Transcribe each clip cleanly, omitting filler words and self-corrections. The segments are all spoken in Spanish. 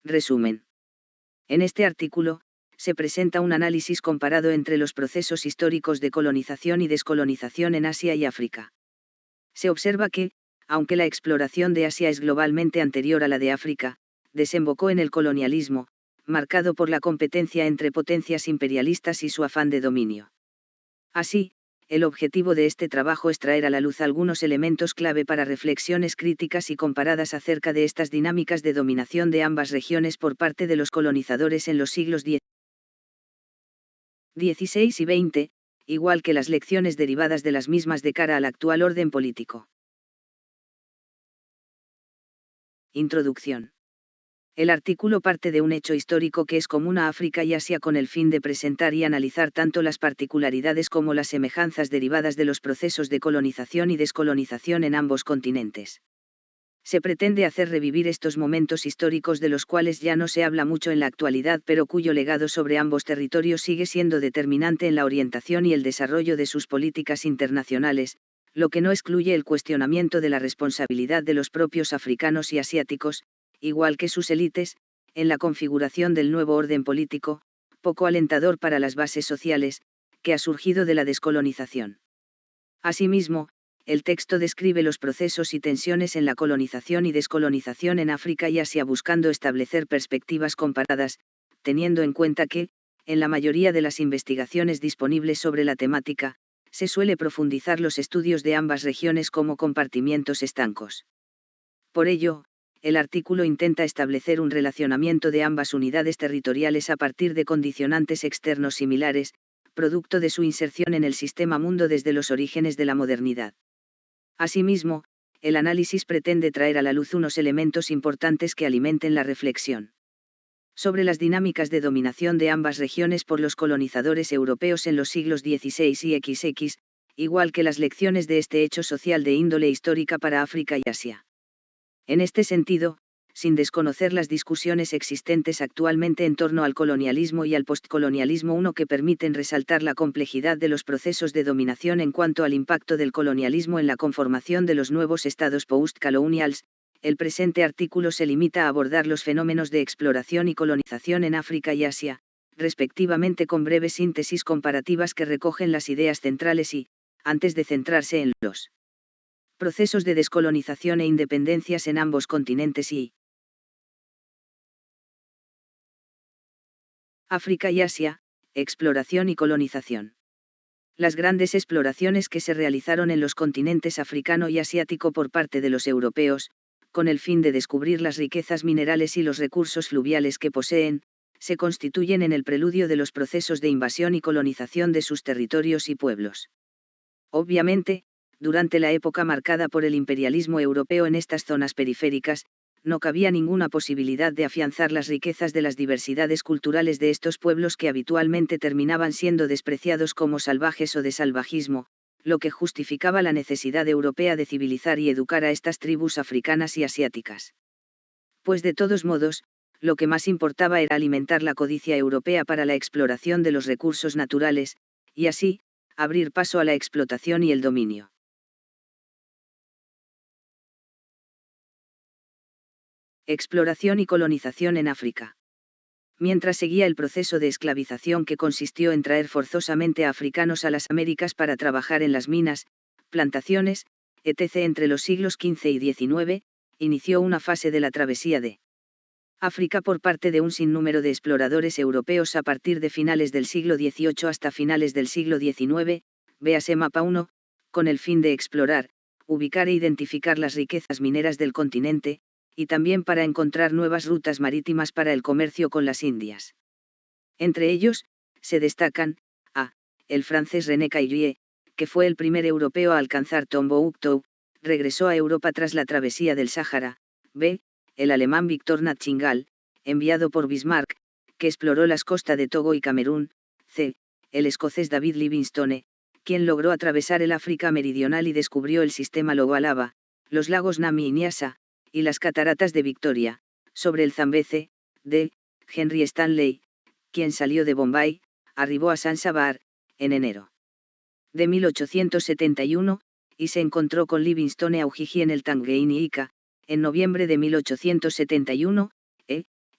Resumen. En este artículo, se presenta un análisis comparado entre los procesos históricos de colonización y descolonización en Asia y África. Se observa que, aunque la exploración de Asia es globalmente anterior a la de África, desembocó en el colonialismo, marcado por la competencia entre potencias imperialistas y su afán de dominio. Así, el objetivo de este trabajo es traer a la luz algunos elementos clave para reflexiones críticas y comparadas acerca de estas dinámicas de dominación de ambas regiones por parte de los colonizadores en los siglos XVI y XX, igual que las lecciones derivadas de las mismas de cara al actual orden político. Introducción. El artículo parte de un hecho histórico que es común a África y Asia con el fin de presentar y analizar tanto las particularidades como las semejanzas derivadas de los procesos de colonización y descolonización en ambos continentes. Se pretende hacer revivir estos momentos históricos de los cuales ya no se habla mucho en la actualidad, pero cuyo legado sobre ambos territorios sigue siendo determinante en la orientación y el desarrollo de sus políticas internacionales, lo que no excluye el cuestionamiento de la responsabilidad de los propios africanos y asiáticos, igual que sus élites, en la configuración del nuevo orden político, poco alentador para las bases sociales, que ha surgido de la descolonización. Asimismo, el texto describe los procesos y tensiones en la colonización y descolonización en África y Asia buscando establecer perspectivas comparadas, teniendo en cuenta que, en la mayoría de las investigaciones disponibles sobre la temática, se suele profundizar los estudios de ambas regiones como compartimientos estancos. Por ello, el artículo intenta establecer un relacionamiento de ambas unidades territoriales a partir de condicionantes externos similares, producto de su inserción en el sistema mundo desde los orígenes de la modernidad. Asimismo, el análisis pretende traer a la luz unos elementos importantes que alimenten la reflexión sobre las dinámicas de dominación de ambas regiones por los colonizadores europeos en los siglos XVI y XX, igual que las lecciones de este hecho social de índole histórica para África y Asia. En este sentido, sin desconocer las discusiones existentes actualmente en torno al colonialismo y al postcolonialismo, uno que permiten resaltar la complejidad de los procesos de dominación en cuanto al impacto del colonialismo en la conformación de los nuevos estados post-colonials, el presente artículo se limita a abordar los fenómenos de exploración y colonización en África y Asia, respectivamente, con breves síntesis comparativas que recogen las ideas centrales y, antes de centrarse en los procesos de descolonización e independencias en ambos continentes y África y Asia, exploración y colonización. Las grandes exploraciones que se realizaron en los continentes africano y asiático por parte de los europeos, con el fin de descubrir las riquezas minerales y los recursos fluviales que poseen, se constituyen en el preludio de los procesos de invasión y colonización de sus territorios y pueblos. Obviamente, durante la época marcada por el imperialismo europeo en estas zonas periféricas, no cabía ninguna posibilidad de afianzar las riquezas de las diversidades culturales de estos pueblos que habitualmente terminaban siendo despreciados como salvajes o de salvajismo, lo que justificaba la necesidad europea de civilizar y educar a estas tribus africanas y asiáticas. Pues de todos modos, lo que más importaba era alimentar la codicia europea para la exploración de los recursos naturales, y así, abrir paso a la explotación y el dominio. Exploración y colonización en África. Mientras seguía el proceso de esclavización que consistió en traer forzosamente a africanos a las Américas para trabajar en las minas, plantaciones, etc. entre los siglos XV y XIX, inició una fase de la travesía de África por parte de un sinnúmero de exploradores europeos a partir de finales del siglo XVIII hasta finales del siglo XIX, véase mapa 1, con el fin de explorar, ubicar e identificar las riquezas mineras del continente, y también para encontrar nuevas rutas marítimas para el comercio con las Indias. Entre ellos, se destacan, a. el francés René Caillié, que fue el primer europeo a alcanzar Tombuctú, regresó a Europa tras la travesía del Sáhara, b. el alemán Victor Nachtigal, enviado por Bismarck, que exploró las costas de Togo y Camerún, c. el escocés David Livingstone, quien logró atravesar el África meridional y descubrió el sistema Lualaba, los lagos Nami y Nyassa, y las cataratas de Victoria, sobre el Zambeze, de Henry Stanley, quien salió de Bombay, arribó a Zanzíbar, en enero de 1871, y se encontró con Livingstone a Ujiji en el Tanganyika, en noviembre de 1871,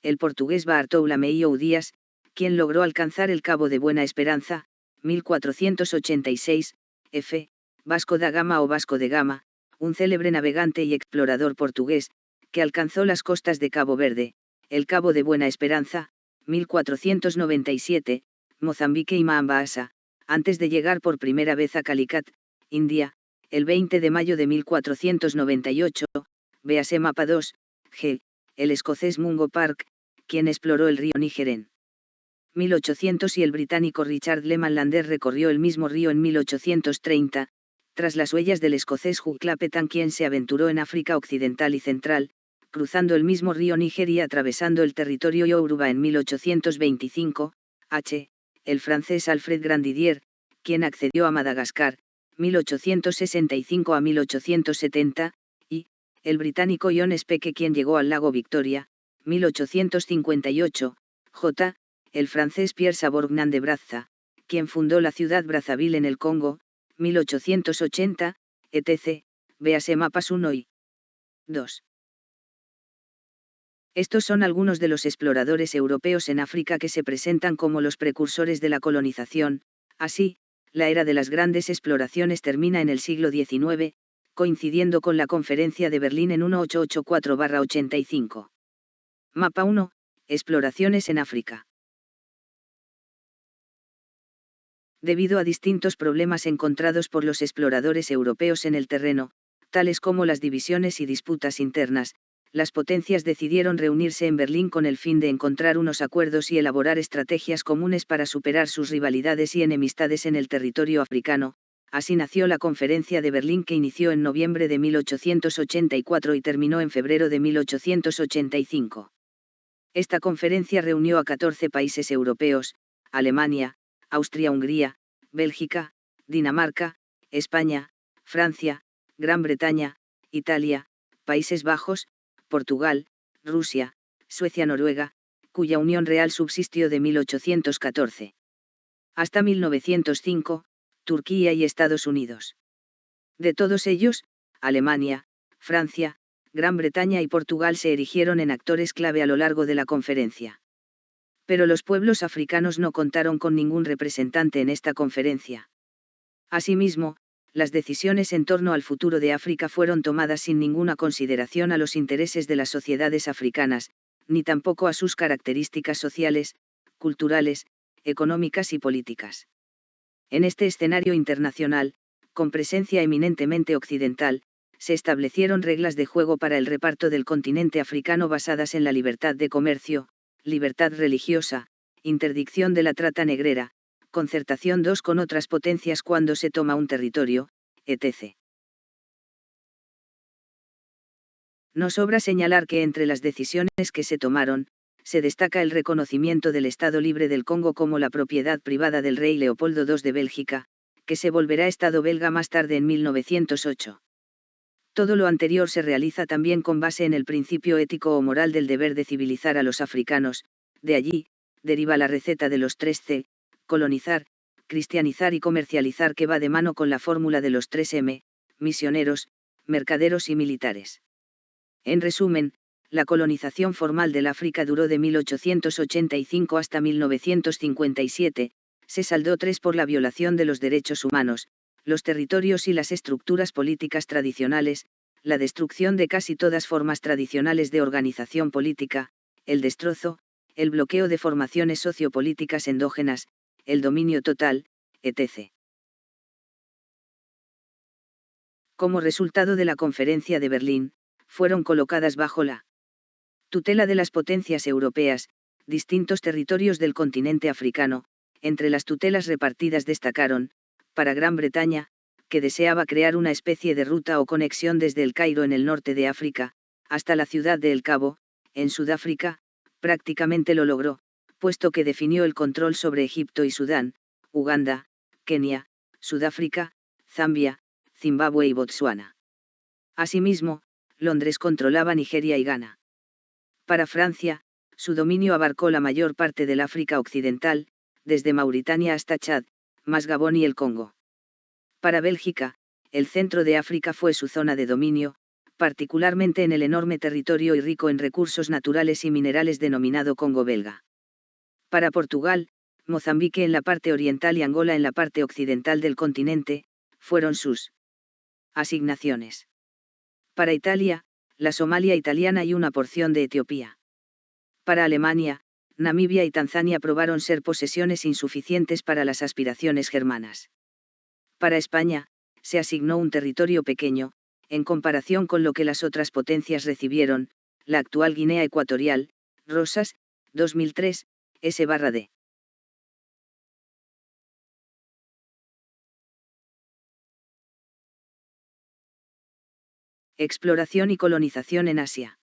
el portugués Bartolomeu Díaz, quien logró alcanzar el Cabo de Buena Esperanza, 1486, f. Vasco da Gama o Vasco de Gama, un célebre navegante y explorador portugués, que alcanzó las costas de Cabo Verde, el Cabo de Buena Esperanza, 1497, Mozambique y Mombasa, antes de llegar por primera vez a Calicut, India, el 20 de mayo de 1498, véase mapa 2, g. El escocés Mungo Park, quien exploró el río Níger en 1800 y el británico Richard Lehman Lander recorrió el mismo río en 1830, tras las huellas del escocés Hugh Clapperton, quien se aventuró en África Occidental y Central, cruzando el mismo río Níger y atravesando el territorio Yoruba en 1825, h. El francés Alfred Grandidier, quien accedió a Madagascar, 1865 a 1870, y, el británico John Speke, quien llegó al lago Victoria, 1858, j. El francés Pierre Saborgnan de Brazza, quien fundó la ciudad Brazzaville en el Congo, 1880, etc., véase mapas 1 y 2. Estos son algunos de los exploradores europeos en África que se presentan como los precursores de la colonización. Así, la era de las grandes exploraciones termina en el siglo XIX, coincidiendo con la Conferencia de Berlín en 1884-85. Mapa 1. Exploraciones en África. Debido a distintos problemas encontrados por los exploradores europeos en el terreno, tales como las divisiones y disputas internas, las potencias decidieron reunirse en Berlín con el fin de encontrar unos acuerdos y elaborar estrategias comunes para superar sus rivalidades y enemistades en el territorio africano. Así nació la Conferencia de Berlín, que inició en noviembre de 1884 y terminó en febrero de 1885. Esta conferencia reunió a 14 países europeos: Alemania, Austria-Hungría, Bélgica, Dinamarca, España, Francia, Gran Bretaña, Italia, Países Bajos, Portugal, Rusia, Suecia-Noruega, cuya unión real subsistió de 1814 hasta 1905, Turquía y Estados Unidos. De todos ellos, Alemania, Francia, Gran Bretaña y Portugal se erigieron en actores clave a lo largo de la conferencia. Pero los pueblos africanos no contaron con ningún representante en esta conferencia. Asimismo, las decisiones en torno al futuro de África fueron tomadas sin ninguna consideración a los intereses de las sociedades africanas, ni tampoco a sus características sociales, culturales, económicas y políticas. En este escenario internacional, con presencia eminentemente occidental, se establecieron reglas de juego para el reparto del continente africano basadas en la libertad de comercio, libertad religiosa, interdicción de la trata negrera, concertación con otras potencias cuando se toma un territorio, etc. No sobra señalar que entre las decisiones que se tomaron, se destaca el reconocimiento del Estado Libre del Congo como la propiedad privada del rey Leopoldo II de Bélgica, que se volverá Estado belga más tarde en 1908. Todo lo anterior se realiza también con base en el principio ético o moral del deber de civilizar a los africanos. De allí, deriva la receta de los 3 C, colonizar, cristianizar y comercializar, que va de mano con la fórmula de los 3 M, misioneros, mercaderos y militares. En resumen, la colonización formal del África duró de 1885 hasta 1957, se saldó por la violación de los derechos humanos, los territorios y las estructuras políticas tradicionales, la destrucción de casi todas formas tradicionales de organización política, el destrozo, el bloqueo de formaciones sociopolíticas endógenas, el dominio total, etc. Como resultado de la Conferencia de Berlín, fueron colocadas bajo la tutela de las potencias europeas, distintos territorios del continente africano. Entre las tutelas repartidas destacaron, para Gran Bretaña, que deseaba crear una especie de ruta o conexión desde el Cairo en el norte de África, hasta la ciudad de El Cabo, en Sudáfrica, prácticamente lo logró, puesto que definió el control sobre Egipto y Sudán, Uganda, Kenia, Sudáfrica, Zambia, Zimbabue y Botsuana. Asimismo, Londres controlaba Nigeria y Ghana. Para Francia, su dominio abarcó la mayor parte del África Occidental, desde Mauritania hasta Chad, más Gabón y el Congo. Para Bélgica, el centro de África fue su zona de dominio. particularmente en el enorme territorio y rico en recursos naturales y minerales denominado Congo belga. Para Portugal, Mozambique en la parte oriental y Angola en la parte occidental del continente, fueron sus asignaciones. Para Italia, la Somalia italiana y una porción de Etiopía. Para Alemania, Namibia y Tanzania probaron ser posesiones insuficientes para las aspiraciones germanas. Para España, se asignó un territorio pequeño, en comparación con lo que las otras potencias recibieron, la actual Guinea Ecuatorial, Rosas, 2003, S/D. Exploración y colonización en Asia.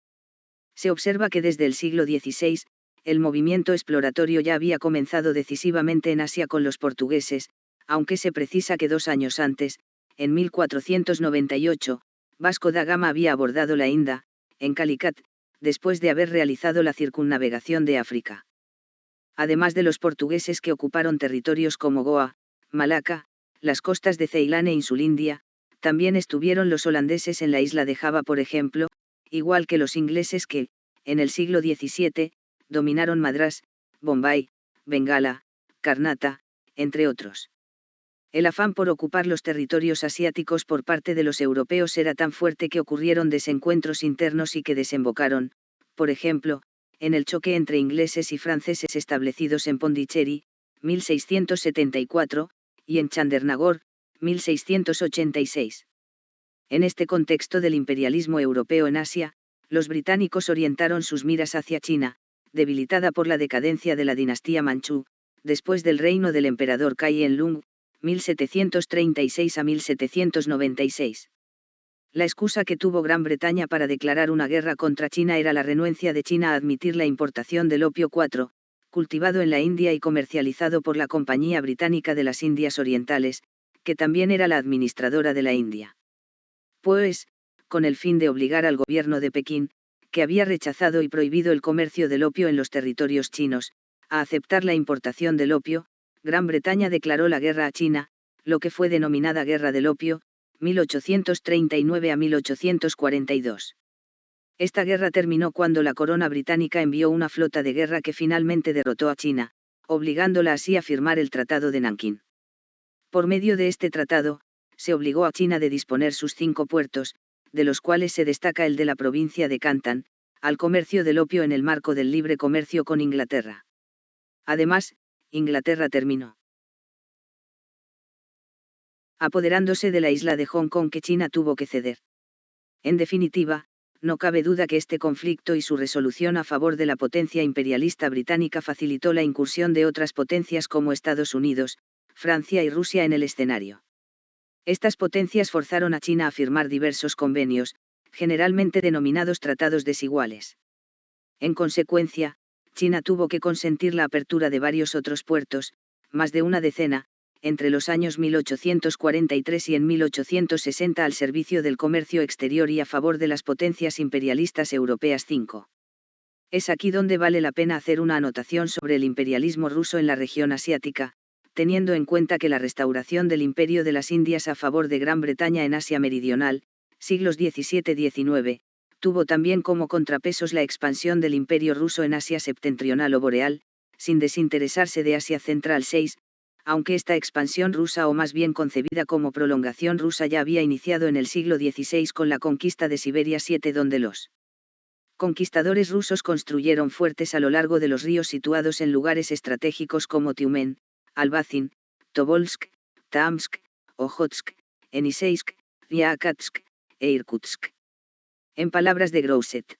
Se observa que desde el siglo XVI, el movimiento exploratorio ya había comenzado decisivamente en Asia con los portugueses, aunque se precisa que 2 años antes, en 1498, Vasco da Gama había abordado la India, en Calicut, después de haber realizado la circunnavegación de África. Además de los portugueses que ocuparon territorios como Goa, Malaca, las costas de Ceilán e Insulindia, también estuvieron los holandeses en la isla de Java, por ejemplo, igual que los ingleses que, en el siglo XVII, dominaron Madrás, Bombay, Bengala, Karnata, entre otros. El afán por ocupar los territorios asiáticos por parte de los europeos era tan fuerte que ocurrieron desencuentros internos y que desembocaron, por ejemplo, en el choque entre ingleses y franceses establecidos en Pondicherry, 1674, y en Chandernagor, 1686. En este contexto del imperialismo europeo en Asia, los británicos orientaron sus miras hacia China, debilitada por la decadencia de la dinastía Manchú, después del reino del emperador Cai Enlung, 1736 a 1796. La excusa que tuvo Gran Bretaña para declarar una guerra contra China era la renuencia de China a admitir la importación del opio 4, cultivado en la India y comercializado por la Compañía Británica de las Indias Orientales, que también era la administradora de la India. Pues, con el fin de obligar al gobierno de Pekín, que había rechazado y prohibido el comercio del opio en los territorios chinos, a aceptar la importación del opio, Gran Bretaña declaró la guerra a China, lo que fue denominada Guerra del Opio, 1839 a 1842. Esta guerra terminó cuando la corona británica envió una flota de guerra que finalmente derrotó a China, obligándola así a firmar el Tratado de Nankín. Por medio de este tratado, se obligó a China de disponer sus 5 puertos, de los cuales se destaca el de la provincia de Canton, al comercio del opio en el marco del libre comercio con Inglaterra. Además, Inglaterra terminó apoderándose de la isla de Hong Kong que China tuvo que ceder. En definitiva, no cabe duda que este conflicto y su resolución a favor de la potencia imperialista británica facilitó la incursión de otras potencias como Estados Unidos, Francia y Rusia en el escenario. Estas potencias forzaron a China a firmar diversos convenios, generalmente denominados tratados desiguales. En consecuencia, China tuvo que consentir la apertura de varios otros puertos, más de una decena, entre los años 1843 y en 1860 al servicio del comercio exterior y a favor de las potencias imperialistas europeas. 5. Es aquí donde vale la pena hacer una anotación sobre el imperialismo ruso en la región asiática, teniendo en cuenta que la restauración del Imperio de las Indias a favor de Gran Bretaña en Asia Meridional, siglos XVII-XIX, tuvo también como contrapesos la expansión del Imperio ruso en Asia septentrional o boreal, sin desinteresarse de Asia Central. 6. Aunque esta expansión rusa o más bien concebida como prolongación rusa ya había iniciado en el siglo XVI con la conquista de Siberia. 7, donde los conquistadores rusos construyeron fuertes a lo largo de los ríos situados en lugares estratégicos como Tiumen, Albazin, Tobolsk, Tamsk, Ojotsk, Eniseisk, Yakatsk, e Irkutsk. En palabras de Grouset.